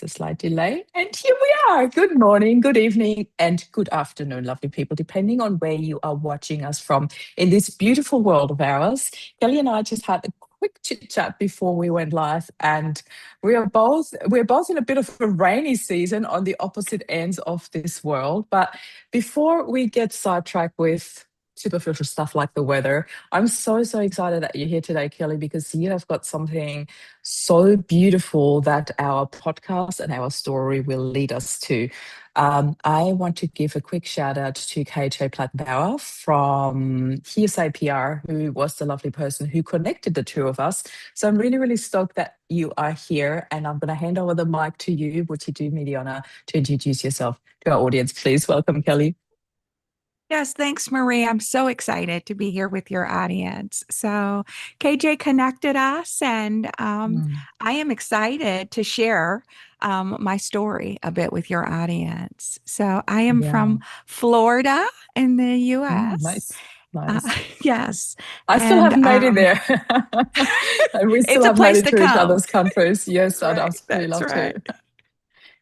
a slight delay. And here we are. Good morning, good evening, and good afternoon, lovely people, depending on where you are watching us from in this beautiful world of ours. Kelly and I just had a quick chit chat before we went live, and we're both in a bit of a rainy season on the opposite ends of this world. But before we get sidetracked with superficial stuff like the weather, I'm so excited that you're here today, Kelly, because you have got something so beautiful that our podcast and our story will lead us to. I want to give a quick shout out to KJ Plattenbauer from Hearsay PR, who was the lovely person who connected the two of us. So I'm really stoked that you are here, and I'm going to hand over the mic to you. Would you do me the honor to introduce yourself to our audience, please? Welcome, Kelly. Yes, thanks, Marie. I'm so excited to be here with your audience. So, KJ connected us, and Mm, I am excited to share my story a bit with your audience. So, I am yeah. from Florida in the US. Nice. Uh, Nice. yes, I still and haven't made it there. And we still it's a haven't made place it to to each come. other's countries. Yes, That's I'd right. absolutely That's love to. right.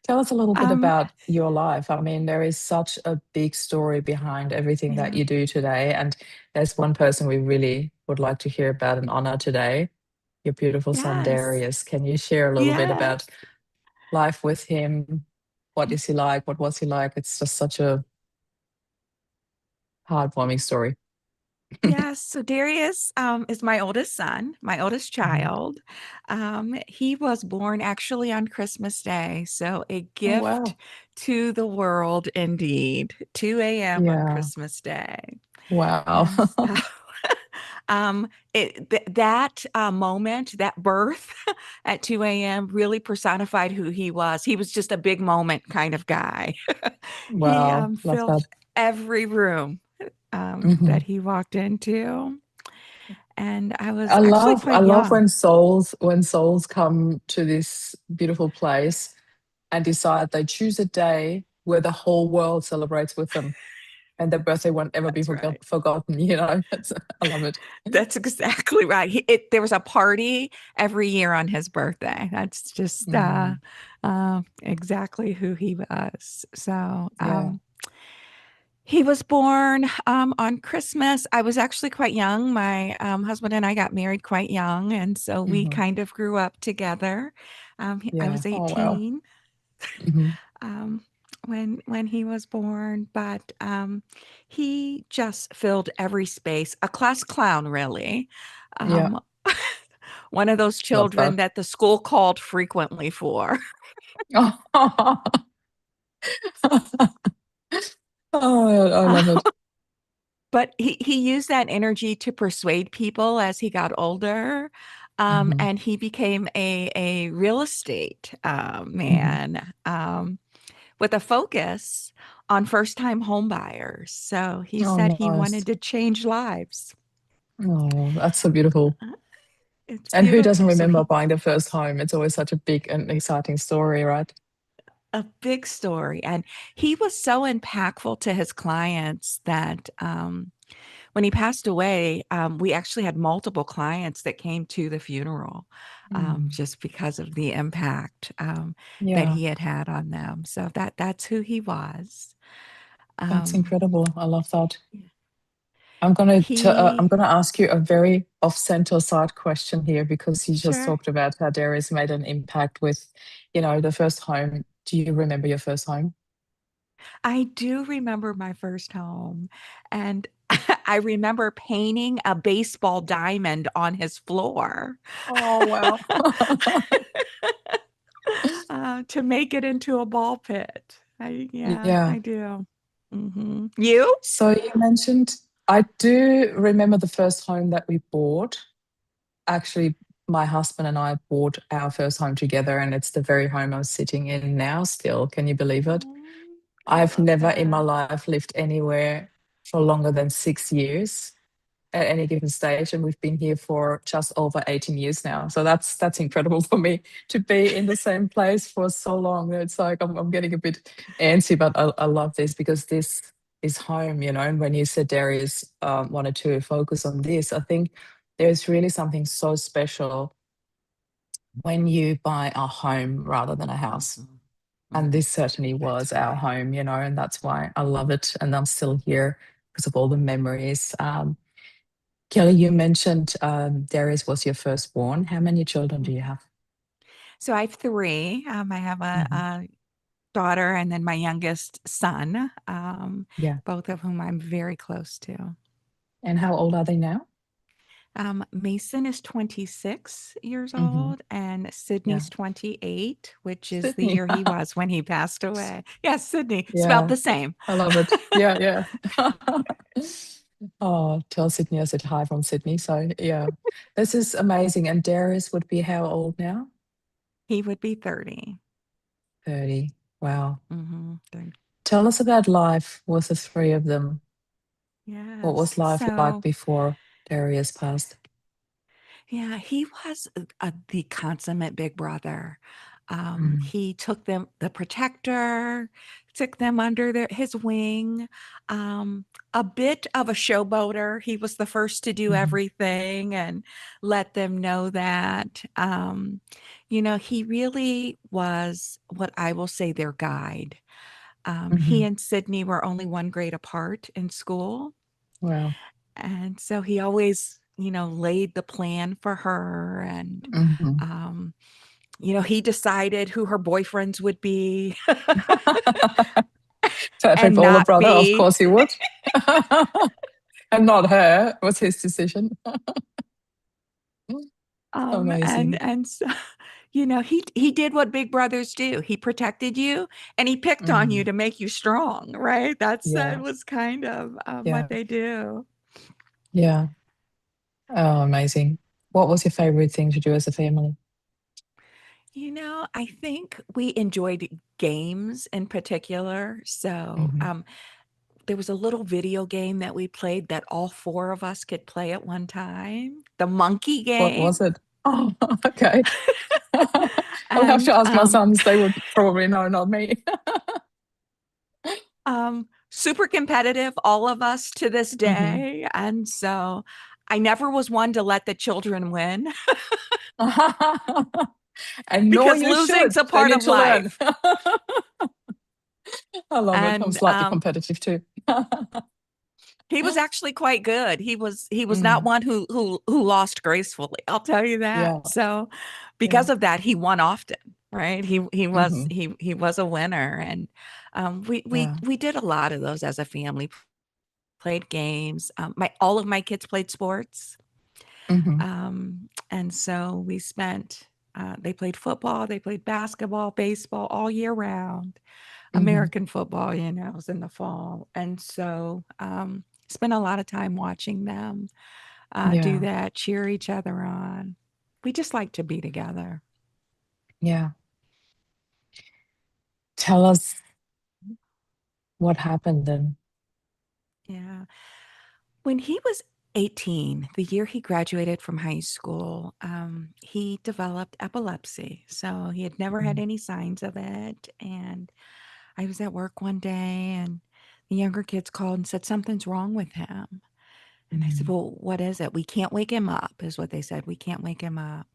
Tell us a little bit Um, about your life. I mean, there is such a big story behind everything that yeah. you do today. And there's one person we really would like to hear about and honor today, your beautiful son, Yes. Darius. Can you share a little bit about Yes. life with him? What is he like? What was he like? It's just such a heartwarming story. Yes, so Darius is my oldest son, my oldest Mhm. child. He was born actually on Christmas Day, so a Oh, gift wow. to the world indeed. 2 a.m. on Yeah. Christmas Day. Wow. And so that moment, that birth at 2 a.m. really personified who he was. He was just a big moment kind of guy. He Wow. Love filled that. every room that Mhm. he walked into. And I was I actually love I quite love young. when souls come to this beautiful place and decide they choose a day where the whole world celebrates with them, and their birthday won't ever be That's right. forgotten. I love it. That's exactly right. There was a party every year on his birthday. That's just Mm, exactly who he was. So yeah. he was born on Christmas. I was actually quite young. My husband and I got married quite young, and so we Hmm. kind of grew up together. I Yeah. was Oh, wow. 18 Hmm. um, when he was born, but he just filled every space. A class clown, really. Yeah. Um, one of those Love children that. that the school called frequently for. Oh, I love it. But he used that energy to persuade people as he got older. Hmm. And he became a real estate Hmm. man with a focus on first time home buyers. So he Oh, said he nice. wanted to change lives. Oh, that's so beautiful. Uh, It's And who doesn't beautiful. So remember buying the first home? It's always such a big and exciting story, right? a big story. And he was so impactful to his clients that when he passed away, we actually had multiple clients that came to the funeral Mm. just because of the impact that Yeah, he had had on them. So that's who he was. that's Um, incredible. I love that. I'm he gonna ask you a very off-center side question here because you just Sure. talked about how Darius made an impact with, the first home. Do you remember your first home? I do remember my first home, and I remember painting a baseball diamond on his floor Oh, wow. to make it into a ball pit. Yeah, Yeah. I do. You? So you mentioned, I do remember the first home that we bought. Actually, my husband and I bought our first home together, and it's the very home I'm sitting in now still. Can you believe it? Mm, I I've love never in my that. life lived anywhere for longer than 6 years at any given stage, and we've been here for just over 18 years now. So that's incredible for me to be in the same place for so long. It's like I'm getting a bit antsy, but I love this because this is home, And when you said Darius wanted to focus on this, I think there's really something so special when you buy a home rather than a house. Mhm. And Mhm. this certainly That's was our right. home, and that's why I love it. And I'm still here because of all the memories. Kelly, you mentioned Darius was your firstborn. How many children do you Mhm. have? So I have three. I have Hmm. a daughter and then my youngest son, Yeah. both of whom I'm very close to. And how old are they now? Mason is 26 years Hmm. old and Yeah. Sydney's 28, which is the Sydney. year he was when he passed away. Yes, Sydney, spelled Yeah, the same. I love it. Yeah, yeah. Oh, tell Sydney I said hi from Sydney. So, yeah, this is amazing. And Darius would be how old now? He would be 30. 30. Wow. Hmm. Tell us about life with the three of them. What Yes. was life like So, before Darius passed? yeah, he was the consummate big brother. Mm, He took them, the protector, took them under his wing. Um, a bit of a showboater. He was the first to do mhm, everything and let them know that. He really was what I will say their guide. He mhm. and Sydney were only one grade apart in school. Wow. And so he always, laid the plan for her and, Mhm. um, he decided who her boyfriends would be Perfect and older not brother, of be. course he would. And not her. It was his decision. And Amazing. and so, he did what big brothers do. He protected you and he picked on you Mm, to make you strong, right? That yeah, was kind of what yeah, they do. yeah. Oh, amazing. What was your favorite thing to do as a family? I think we enjoyed games in particular. So, Mhm. there was a little video game that we played that all four of us could play at one time. The monkey What game. was it? Oh, okay. I'll have to And ask my sons. They would probably know, not me. super competitive, all of us to this Mhm. day. And so I never was one to let the children win And nor because you losing's should. a They part need of to learn. life. I love it. I'm And slightly competitive too. he was actually quite good. He was not Mm, one who lost gracefully. I'll tell you that. yeah, So yeah. because of that, he won often, right? Hmm. He was a winner, and Yeah. we did a lot of those as a family. Played games. My all of my kids played sports, Hmm. and so we spent. They played football, they played basketball, baseball all year round. Hmm. American football, was in the fall. And so spent a lot of time watching them do Yeah. that, cheer each other on. We just like to be together. Yeah. Tell us what happened then. Yeah. When he was 18, the year he graduated from high school, he developed epilepsy. So he had never had Mm, any signs of it. And I was at work one day and the younger kids called and said something's wrong with him. And I said, mm, "Well, what is it? We can't wake him up," is what they said. "We can't wake him up."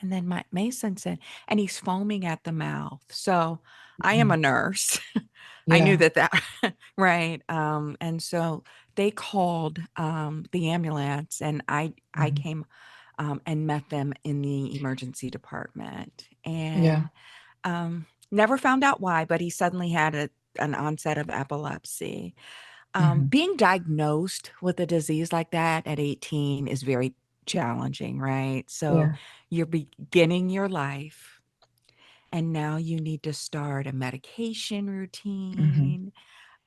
And then my Mason said, and he's foaming at the mouth. So I am mm. a nurse. I knew Yeah. that right. And so they called the ambulance, and I Mhm. came and met them in the emergency department, Yeah. and never found out why, but he suddenly had an onset of epilepsy. Hmm. Being diagnosed with a disease like that at 18 is very challenging, right? So Yeah. you're beginning your life and now you need to start a medication Hmm. routine.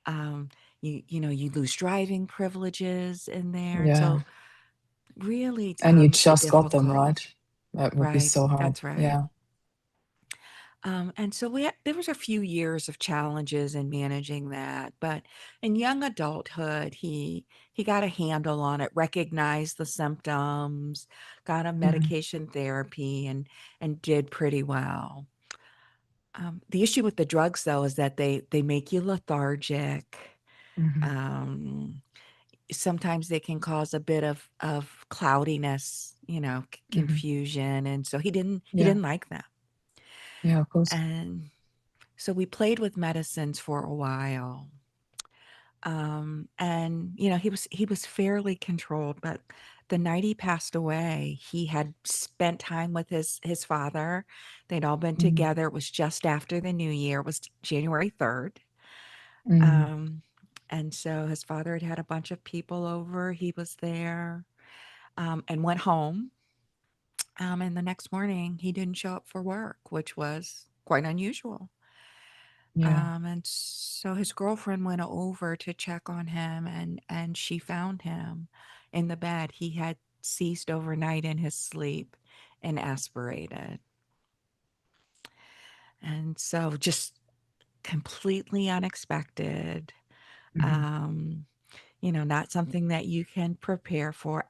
Um, you lose driving privileges in there. And Yeah. so really And you a just got them, difficult, right? That would be right? so hard. That's right. Yeah. And so there was a few years of challenges in managing that, but in young adulthood, he got a handle on it, recognized the symptoms, got a Hmm. medication therapy, and did pretty well. The issue with the drugs, though, is that they make you lethargic. Hmm. Um, Sometimes they can cause a bit of cloudiness Hmm. confusion, and so he Yeah. didn't like that. Yeah, of course. And so we played with medicines for a while. And he was fairly controlled, but the night he passed away, he had spent time with his father. They'd all been Mm. together. It was just after the new year. It was January 3rd. Mm. Um, and so his father had had a bunch of people over. He was there, and went home. And the next morning, he didn't show up for work, which was quite unusual. Yeah. And so his girlfriend went over to check on him, and she found him in the bed. He had ceased overnight in his sleep and aspirated. And so just completely unexpected. Hmm. Um, not something that you can prepare for.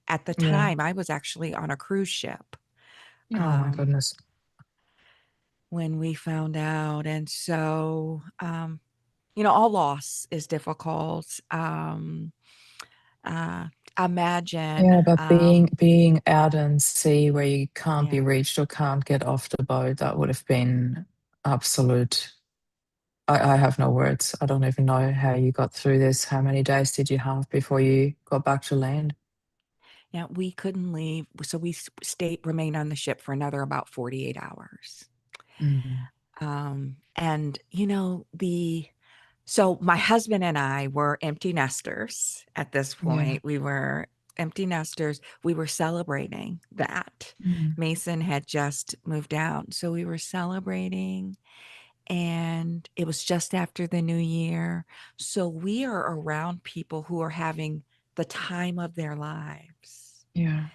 At the Yeah. time, I was actually on a cruise ship Oh my um, goodness. when we found out. And so, all loss is difficult. Uh, Yeah, Imagine, but being out in sea where you can't be yeah, reached or can't get off the boat, that would have been absolute. I have no words. I don't even know how you got through this. How many days did you have before you got back to land? yeah, we couldn't leave, so we remained on the ship for another about 48 hours. Mm. And the so my husband and I were empty nesters at this Yeah. point. We were empty nesters. We were celebrating that. Mm. Mason had just moved out, so we were celebrating, and it was just after the new year. So we are around people who are having the time of their lives. Yeah.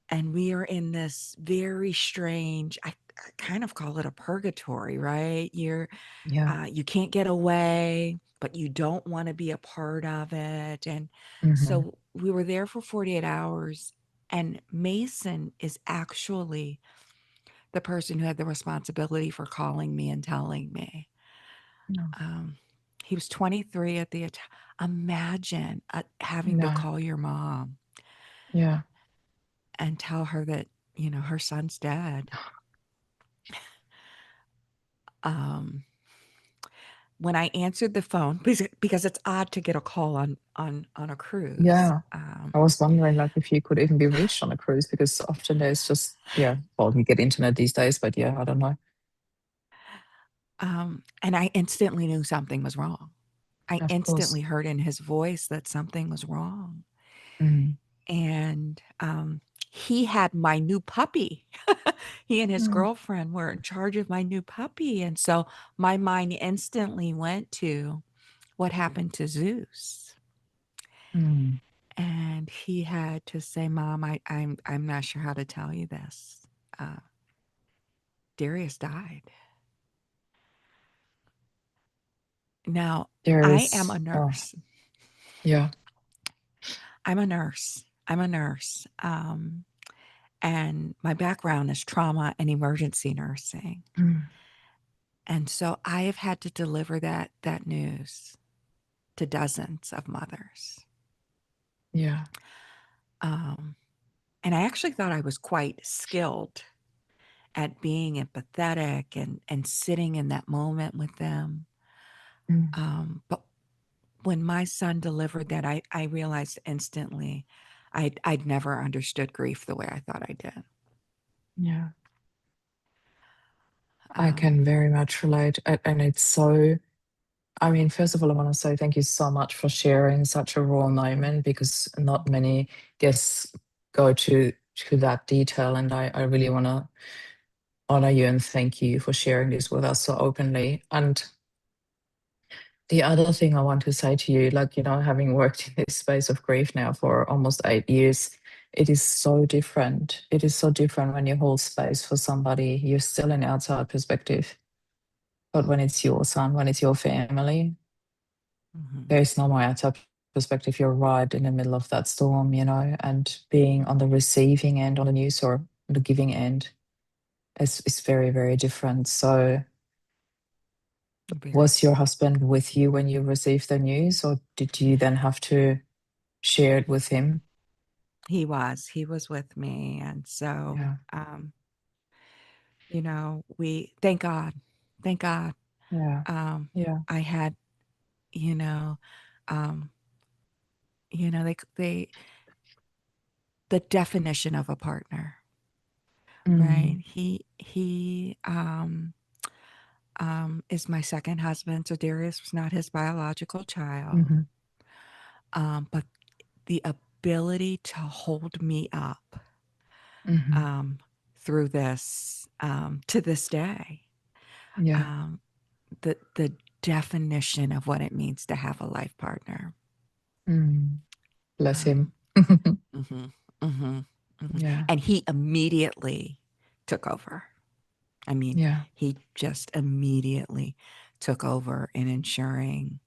And we are in this very strange, I kind of call it a purgatory, right? Yeah. You can't get away, but you don't want to be a part of it. And Hmm. so we were there for 48 hours. And Mason is actually the person who had the responsibility for calling me and telling me. No. Um, he was 23 at the time. Imagine having to No. call your mom Yeah. and tell her that, her son's dead. Um, when I answered the phone, because it's odd to get a call on a cruise. Yeah. I was wondering like if you could even be reached on a cruise because often there's just yeah, well you get internet these days, but yeah, I don't know. And I instantly knew something was wrong. I Of course. instantly heard in his voice that something was wrong. Mm. And he had my new puppy. He and his Mm. girlfriend were in charge of my new puppy. And so my mind instantly went to what happened to Zeus. Mm. And he had to say, Mom, I'm not sure how to tell you this. Uh, Darius died. Now, There I am is a oh nurse. yeah. I'm a nurse. I'm a nurse. And my background is trauma and emergency nursing. Mm. And so I have had to deliver that news to dozens of mothers. Yeah. Um, and I actually thought I was quite skilled at being empathetic and sitting in that moment with them. Mm. But when my son delivered that, I realized instantly I'd never understood grief the way I thought I did. Yeah. I Um, can very much relate. And it's so, I mean, first of all, I want to say thank you so much for sharing such a raw moment because not many guests go to that detail. And I really want to honor you and thank you for sharing this with us so openly. And the other thing I want to say to you, like, having worked in this space of grief now for almost 8 years, it is so different. It is so different when you hold space for somebody. You're still an outside perspective. But when it's your son, when it's your family, mhm, there is no more outside perspective. You're right in the middle of that storm, and being on the receiving end on the news or the giving end is very, very different. So, very. was your husband with you when you received the news, or did you then have to share it with him? He was with me. And so, Yeah. we thank God, Yeah. um, Yeah. I had, you know, um, they the definition of a partner, Mm. right? He is my second husband. So Darius was not his biological child. Mhm. But the ability to hold me up, Mhm. um, through this, to this day, Yeah. um, the definition of what it means to have a life partner. Mm. Bless him. Um, mhm, mhm, mhm. Yeah. And he immediately took over. I mean, Yeah. he just immediately took over in ensuring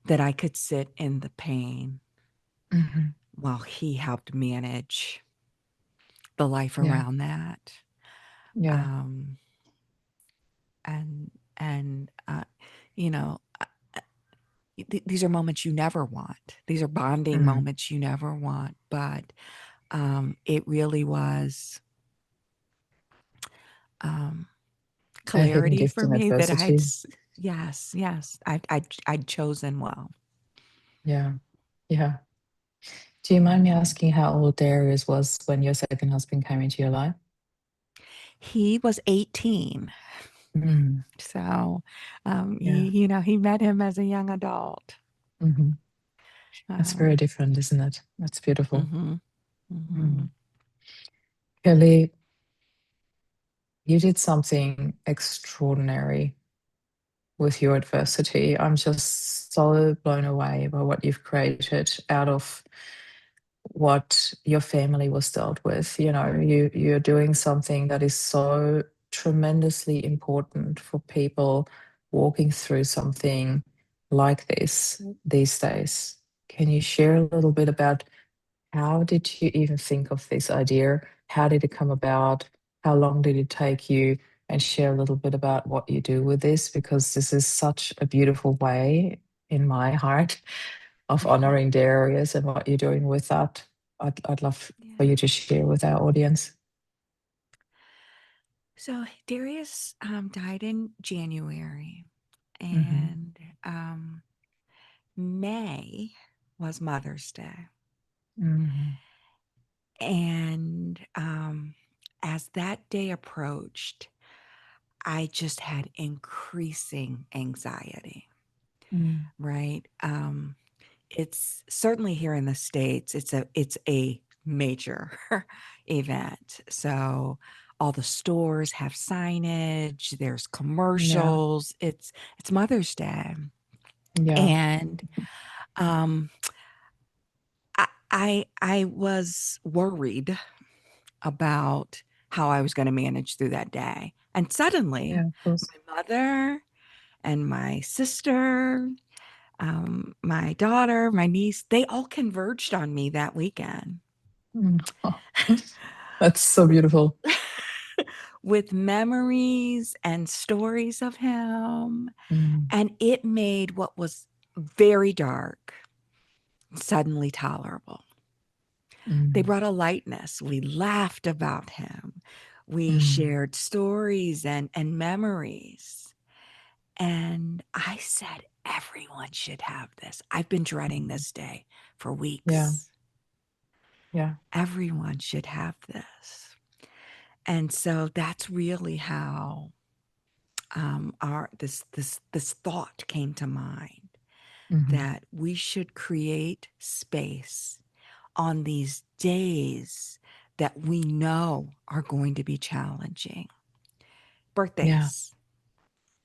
that I could sit in the pain Mhm. while he helped manage the life Yeah. around that. Yeah. Um, and and you know, these are moments you never want. These are bonding Mm. moments you never want. But it really was, um, A hidden clarity gift for in me that adversity. yes, yes, I'd chosen well. Yeah. Yeah. Do you mind me Mhm. asking how old Darius was when your second husband came into your life? He was 18. Mm. So, Yeah. he met him as a young adult. Mhm. That's very Um, different, isn't it? That's beautiful. mhm, mhm. Mm. Kelly, you did something extraordinary with your adversity. I'm just so blown away by what you've created out of what your family was dealt with. You're doing something that is so tremendously important for people walking through something like this these days. Can you share a little bit about how did you even think of this idea? How did it come about? How long did it take you? And share a little bit about what you do with this, because this is such a beautiful way in my heart of honoring Darius and what you're doing with that. I'd love for Yeah. you to share with our audience. So Darius died in January, Hmm. and May was Mother's Day. Hmm. And as that day approached, I just had increasing anxiety, Mm. right? It's certainly here in the States, it's a major event. So all the stores have signage, there's Yeah, commercials. It's Mother's Day. yeah, And um I was worried about how I was going to manage through that day. And suddenly yeah, of course. my mother and my sister, my daughter, my niece, they all converged on me that weekend Mm. That's so beautiful. with memories and stories of him. Mm. And it made what was very dark suddenly tolerable. They Mm. brought a lightness. We laughed about him. We Mm. shared stories and memories. And I said, everyone should have this. I've been dreading Mm. this day for Yeah, weeks. yeah. Everyone should have this. And so that's really how our this thought came to mind, Hmm. that we should create space on these days that we know are going to be challenging. Yeah. Birthdays.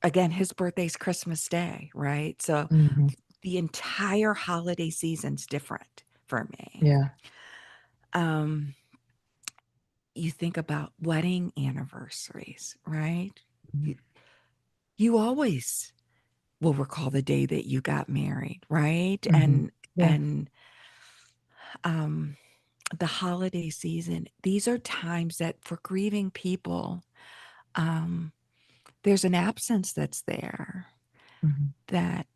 Again, his birthday's Christmas Day, right? So Hmm. the entire holiday season's different for me. Yeah. Um, you think about wedding anniversaries, right? You, you always will recall the day that you got married, right? Hmm. Yeah. And um, the holiday season, these are times that for grieving people, um, there's an absence that's there Hmm. that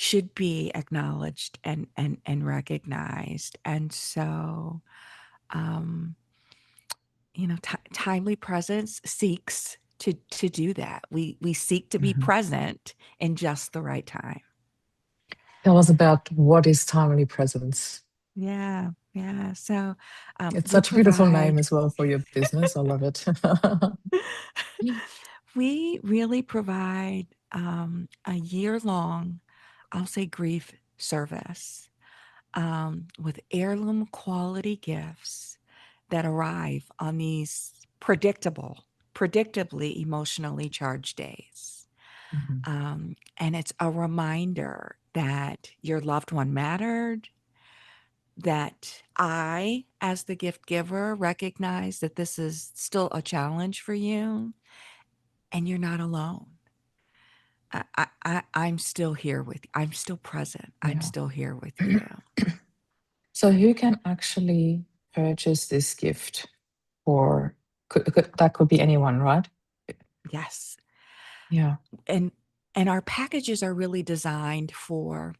should be acknowledged and recognized. And so, um, timely presence seeks to do that. We seek to be Mhm. present in just the right time. Tell us about what is timely presence. Yeah, yeah. So It's we such a beautiful name provide as well for your business. I love it. we really provide a year-long, I'll say, grief service with heirloom quality gifts that arrive on these predictably emotionally charged days. Mhm. And it's a reminder that your loved one mattered, that I, as the gift giver, recognize that this is still a challenge for you and you're not alone. I'm still here with you. I'm still present. I'm Yeah. still here with you. So who can actually purchase this gift? Or that could be anyone, right? Yes. Yeah. And our packages are really designed for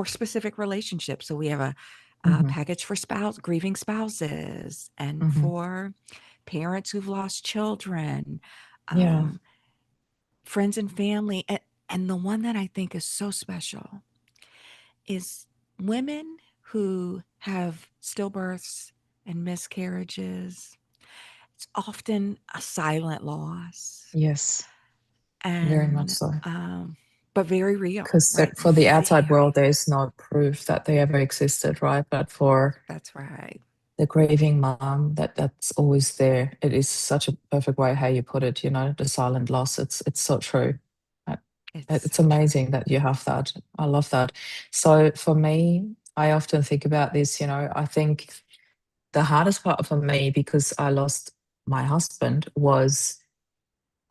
specific relationships. So we have a Hmm. package for grieving spouses, and Hmm. for parents who've lost children, Yeah. um, friends and family. And the one that I think is so special is women who have stillbirths and miscarriages. It's often a silent loss, Yes. Very much and so. but very real, Because right? for the outside world, Very. there's no proof that they ever existed, right? But for That's right. the grieving mom, that's always there. It is such a perfect way how you put it, the silent loss. It's so true. Uh, It's It's so true. amazing that you have that. I love that. So for me, I often think about this, I think the hardest part for me, because I lost my husband, was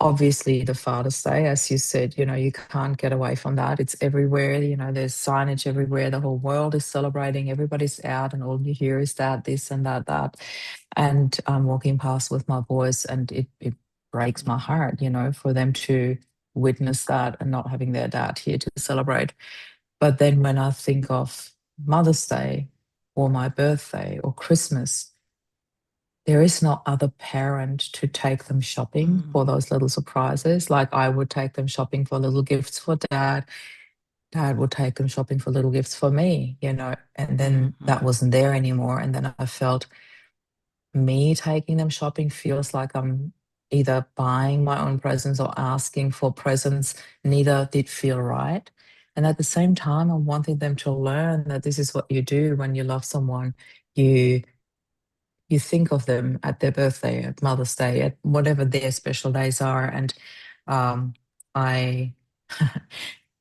obviously the Father's Day. As you said, you can't get away from that. It's everywhere, there's signage everywhere. The whole world is celebrating. Everybody's out, and all you hear is that, this and that, that. And I'm walking past with my boys, and it breaks my Mhm. heart, for them to witness that and not having their dad here to celebrate. But then when I think of Mother's Day or my birthday or Christmas, there is no other parent to take them shopping for Mhm. those little surprises. Like I would take them shopping for little gifts for dad. Dad would take them shopping for little gifts for me, and then that Mhm. wasn't there anymore. And then I felt me taking them shopping feels like I'm either buying my own presents or asking for presents. Neither did feel right. And at the same time, I wanted them to learn that this is what you do when you love someone. You you think of them at their birthday, at Mother's Day, at whatever their special days are. And um, I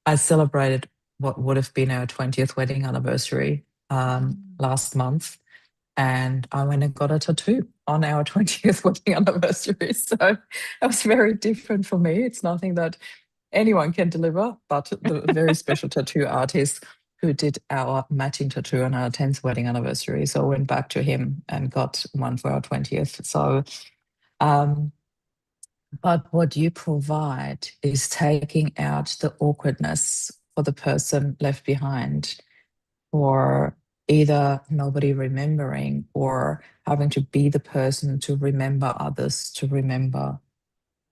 I celebrated what would have been our 20th wedding anniversary Mm. last month, and I went and got a tattoo on our 20th wedding anniversary. So it was very different for me. It's nothing that anyone can deliver, but the very special tattoo artist who did our matching tattoo on our 10th wedding anniversary. So I went back to him and got one for our 20th. So, um, but what you provide is taking out the awkwardness for the person left behind, or either nobody remembering or having to be the person to remember others, to remember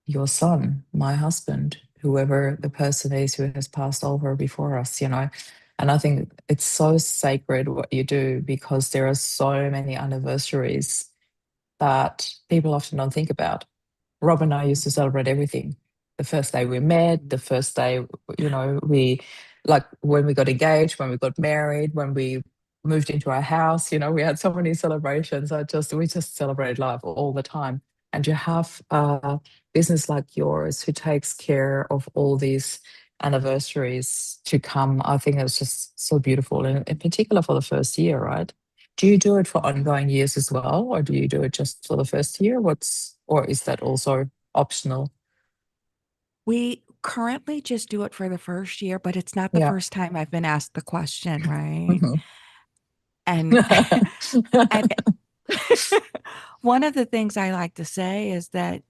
your son, my husband, whoever the person is who has passed over before us. And I think it's so sacred what you do, because there are so many anniversaries that people often don't think about. Rob and I used to celebrate everything. The first day we met, the first day, we, like when we got engaged, when we got married, when we moved into our house, we had so many celebrations. We just celebrated life all the time. And you have a business like yours who takes care of all these anniversaries to come. I think it's just so beautiful, and in particular for the first year, right? Do you do it for Mhm. ongoing years as well, or do you do it just for the first year? Or is that also optional? We currently just do it for the first year, but it's not the Yeah. first time I've been asked the question, right? Mhm. And and one of the things I like to say is that,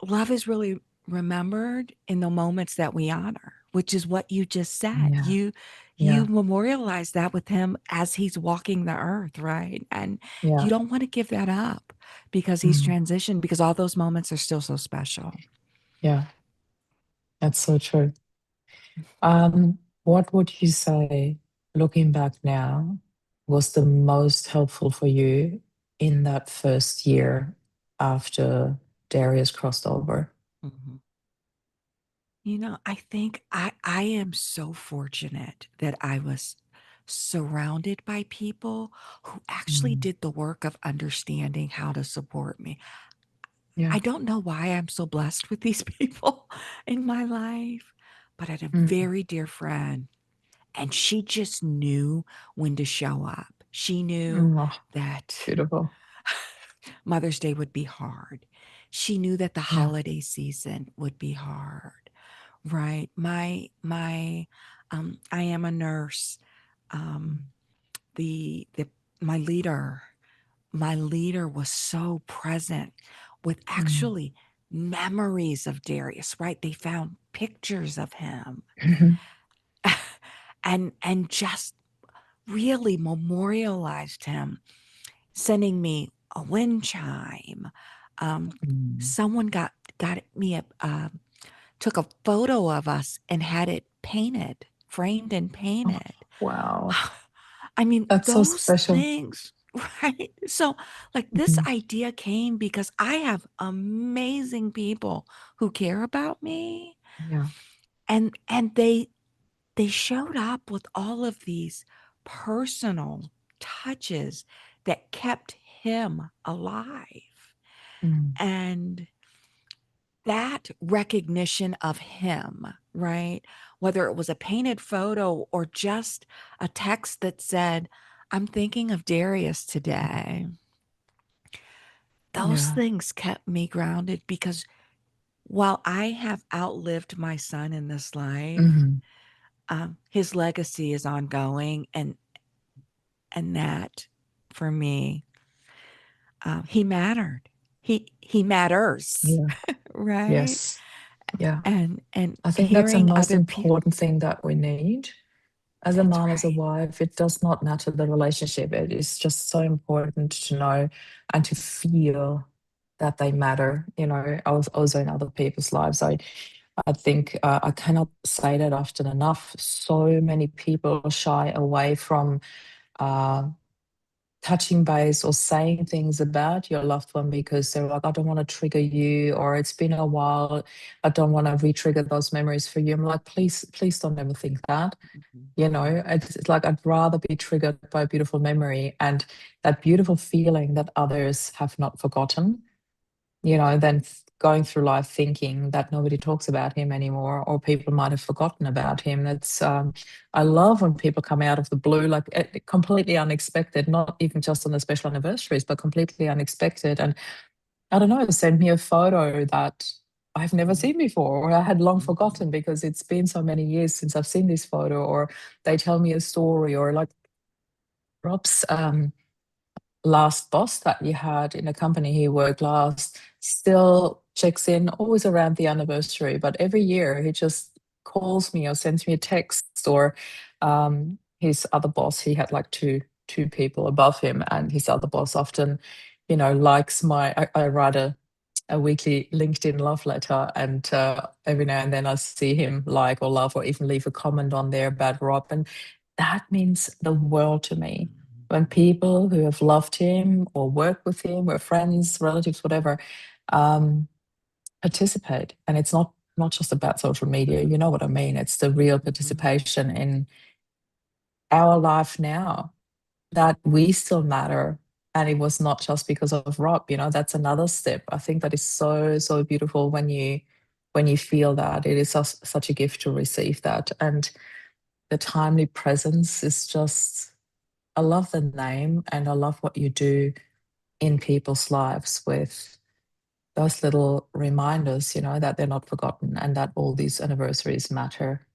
love is really remembered in the moments that we honor, which is what you just said. Yeah. You Yeah. memorialize that with him as he's walking the earth, right? And Yeah. you don't want to give that up because he's Mm. transitioned, because all those moments are still so special. Yeah. That's so true. What would you say, looking back now, was the most helpful for you in that first year after Darius crossed over? Mhm. I think I am so fortunate that I was surrounded by people who actually Mm. did the work of understanding how to support me. Yeah. I don't know why I'm so blessed with these people in my life, but I had a Mm. very dear friend, and she just knew when to show up. She knew Mm. Oh, that beautiful. Mother's Day would be hard. She knew that the Yeah. holiday season would be hard, right? I am a nurse. Um, Mm. the my leader was so present with Mm. actually memories of Darius, right? They found pictures of him and just really memorialized him, sending me a wind chime. Um, Mm. someone got me took a photo of us and had it painted, framed and Oh, painted. wow. I mean, That's so those special. things, right? So, like, this Mhm. idea came because I have amazing people who care about me, Yeah. and they showed up with all of these personal touches that kept him alive. Mm. And that recognition of him, right? Whether it was a painted photo or just a text that said, I'm thinking of Darius today. Those Yeah. things kept me grounded because while I have outlived my son in this life, Mhm. his legacy is ongoing, and that for me, he mattered. He matters, Yeah. right? Yes. Yeah. And I think that's the hearing most other people. important thing that we need. As a That's mom, as a right. wife, it does not matter the relationship. It is just so important to know and to feel that they matter, also in other people's lives. I think I cannot say that often enough. So many people shy away from uh, touching base or saying things about your loved one because they're like, I don't want to trigger you, or it's been a while. I don't want to re-trigger those memories for you. I'm like, please don't ever think that. Mhm, It's like I'd rather be triggered by a beautiful memory and that beautiful feeling that others have not forgotten, than going through life thinking that nobody talks about him anymore or people might have forgotten about him. I love when people come out of the blue, like completely unexpected, not even just on the special anniversaries, but completely unexpected. And I don't know, send me a photo that I've never mhm, seen before, or I had long mhm, forgotten because it's been so many years since I've seen this photo, or they tell me a story, or like Rob's last boss that you had in a company he worked last still checks in always around the anniversary, but every year he just calls me or sends me a text. Or his other boss, he had like two people above him, and his other boss often, likes I write a weekly LinkedIn love letter, and every now and then I see him like or love or even leave a comment on there about Rob, and that means the world to me. When people who have loved him or worked with him, or friends, relatives, whatever, um, participate, and it's not just about social media. You know what I mean? It's the real mhm, participation in our life now, that we still matter. And it was not just because of Rob, that's another step. I think that is so, so beautiful when you feel that. It is such a gift to receive that. And the timely presence is just, I love the name and I love what you do in people's lives with those little reminders, that they're not forgotten and that all these anniversaries matter.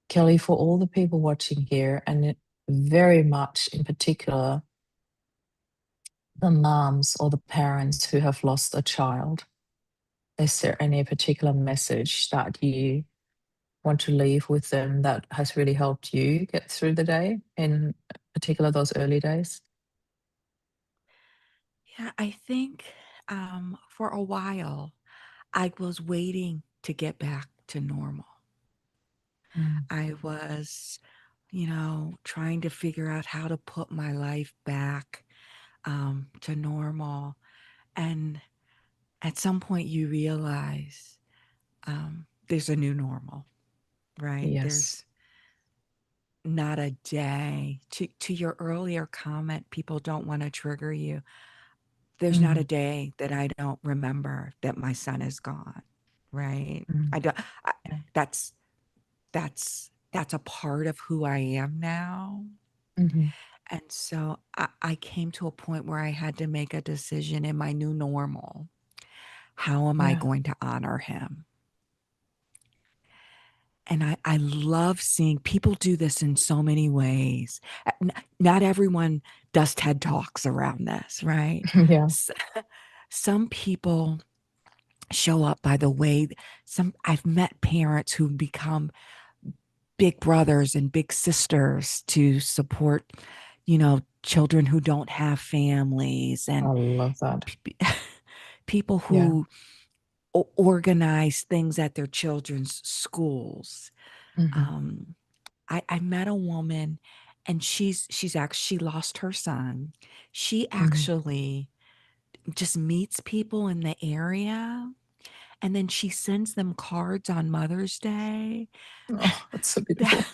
Kelly, for all the people watching here, and very much in particular the moms or the parents who have lost a child, Is there any particular message that you want to leave with them that has really helped you get through the day, in particular those early days? Yeah, I think for a while I was waiting to get back to normal. Mm. I was, trying to figure out how to put my life back to normal. And at some point, you realize there's a new normal, right? Yes. There's not a day. To your earlier comment, people don't want to trigger you. There's not a Mm. day that I don't remember that my son is gone, right? Mm. I don't. I, Yeah. that's that's a part of who I am now. Mhm. And so I came to a point where I had to make a decision in my new normal. How am I Yeah. going to honor him? And I love seeing people do this in so many ways. Not everyone does TED Talks around this, right? Yeah. Some people show up by the way. I've met parents who become big brothers and big sisters to support, children who don't have families, I and love that. people Yeah. who organize things at their children's schools. Mhm. Um, I met a woman, and she's actually she lost her son. She Mhm. actually just meets people in the area, and then she sends them cards on Mother's Day. Oh, that's so That beautiful.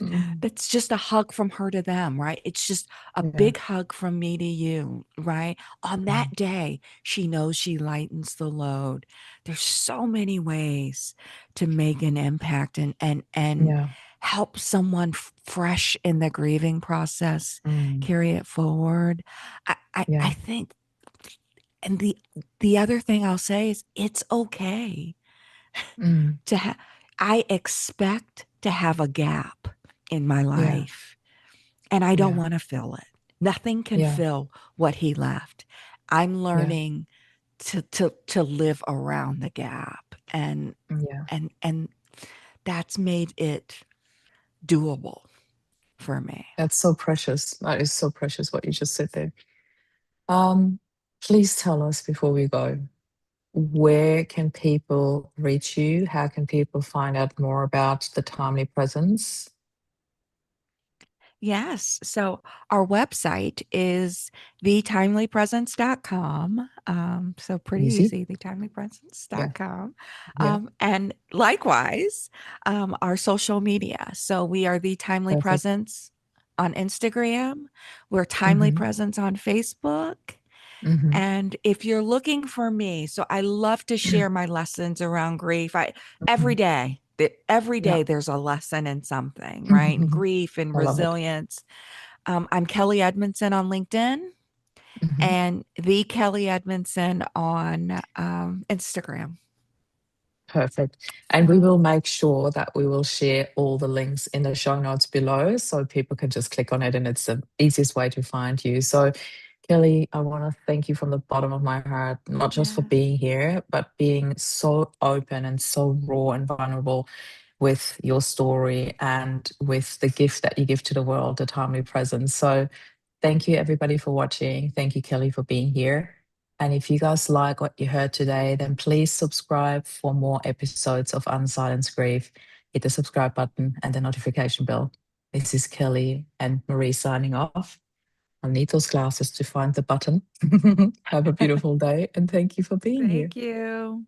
Mm. that's just a hug from her to them, right? It's just a Yeah. big hug from me to you, right? On Mm. that day, she knows she lightens the load. There's so many ways to make an impact and Yeah. help someone fresh in the grieving process Mm. carry it forward. I Yeah. think, and the other thing I'll say is it's okay Mm. to have. I expect to have a gap in my Yeah. life, and I don't Yeah. want to fill it. Nothing can Yeah. fill what he left. I'm Yeah. learning to live around the gap, and Yeah. and that's made it doable for me. That's so precious. That is so precious what you just said there. Um, Please tell us before we go, where can people reach you? How can people find out more about the timely presence? Yes. So our website is thetimelypresence.com. So pretty Easy. easy, Yeah. thetimelypresence.com. Yeah. And likewise, our social media. So we are The Timely Perfect. Presence on Instagram. We're Timely Mm-hmm. Presence on Facebook. Mm-hmm. And if you're looking for me, so I love to share my lessons around grief. Every Hmm. day, every Yeah. day there's a lesson in something, right? And grief and I love it. resilience. I'm Kelly Edmondson on LinkedIn Hmm. and the Kelly Edmondson on Instagram. Perfect. And we So will make sure that we will share all the links in the show notes below so people can just click on it and it's the easiest way to find you. So, Kelly, I want to thank you from the bottom of my heart, not just for yeah, being here, but being so open and so raw and vulnerable with your story and with the gift that you give to the world, the timely presence. So, thank you, everybody, for watching. Thank you, Kelly, for being here. And if you guys like what you heard today, then please subscribe for more episodes of Unsilenced Grief. Hit the subscribe button and the notification bell. This is Kelly and Marie signing off. I'll need those glasses to find the button. Have a beautiful day and thank you for being here. thank you.